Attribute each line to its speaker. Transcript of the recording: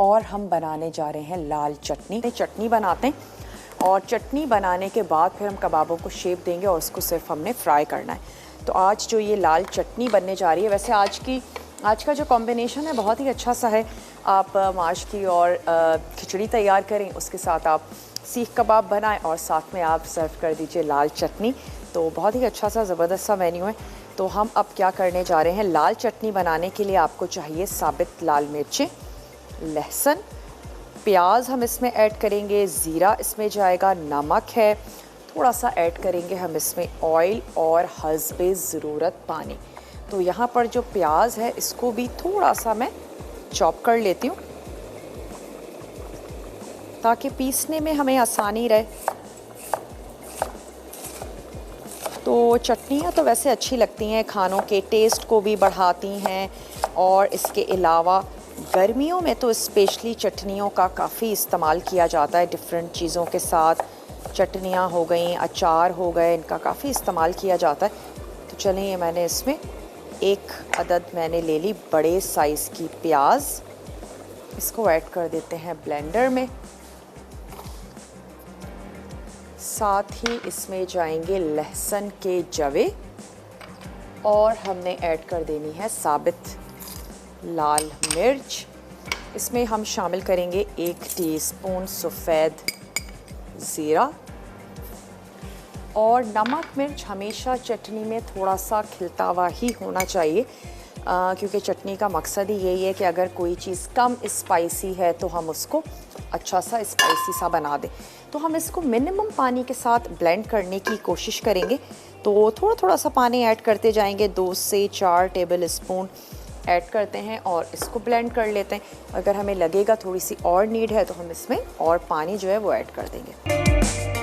Speaker 1: और हम बनाने जा रहे हैं लाल चटनी। चटनी बनाते हैं और चटनी बनाने के बाद फिर हम कबाबों को शेप देंगे और उसको सिर्फ हमने फ्राई करना है। तो आज जो ये लाल चटनी बनने जा रही है, वैसे आज का जो कॉम्बिनेशन है बहुत ही अच्छा सा है। आप माश की और खिचड़ी तैयार करें, उसके साथ आप सीख कबाब बनाएं और साथ में आप सर्व कर दीजिए लाल चटनी। तो बहुत ही अच्छा सा ज़बरदस्त सा मेन्यू है। तो हम अब क्या करने जा रहे हैं, लाल चटनी बनाने के लिए आपको चाहिए साबित लाल मिर्चें, लहसुन, प्याज हम इसमें ऐड करेंगे, ज़ीरा इसमें जाएगा, नमक है, थोड़ा सा ऐड करेंगे हम इसमें ऑयल और हस्बे ज़रूरत पानी। तो यहाँ पर जो प्याज है इसको भी थोड़ा सा मैं चॉप कर लेती हूँ ताकि पीसने में हमें आसानी रहे। तो चटनियाँ तो वैसे अच्छी लगती हैं, खानों के टेस्ट को भी बढ़ाती हैं और इसके अलावा गर्मियों में तो स्पेशली चटनियों का काफ़ी इस्तेमाल किया जाता है। डिफरेंट चीज़ों के साथ चटनियाँ हो गई, अचार हो गए, इनका काफ़ी इस्तेमाल किया जाता है। तो चलें, ये मैंने इसमें एक अदद मैंने ले ली बड़े साइज़ की प्याज, इसको ऐड कर देते हैं ब्लेंडर में। साथ ही इसमें जाएंगे लहसुन के जवे और हमने ऐड कर देनी है साबित लाल मिर्च। इसमें हम शामिल करेंगे 1 टीस्पून सफ़ेद ज़ीरा और नमक मिर्च हमेशा चटनी में थोड़ा सा खिलता हुआ ही होना चाहिए, क्योंकि चटनी का मकसद ही यही है कि अगर कोई चीज़ कम स्पाइसी है तो हम उसको अच्छा सा स्पाइसी सा बना दें। तो हम इसको मिनिमम पानी के साथ ब्लेंड करने की कोशिश करेंगे। तो थोड़ा थोड़ा सा पानी ऐड करते जाएंगे, 2 से 4 टेबल स्पून ऐड करते हैं और इसको ब्लेंड कर लेते हैं। अगर हमें लगेगा थोड़ी सी और नीड है तो हम इसमें और पानी जो है वो ऐड कर देंगे।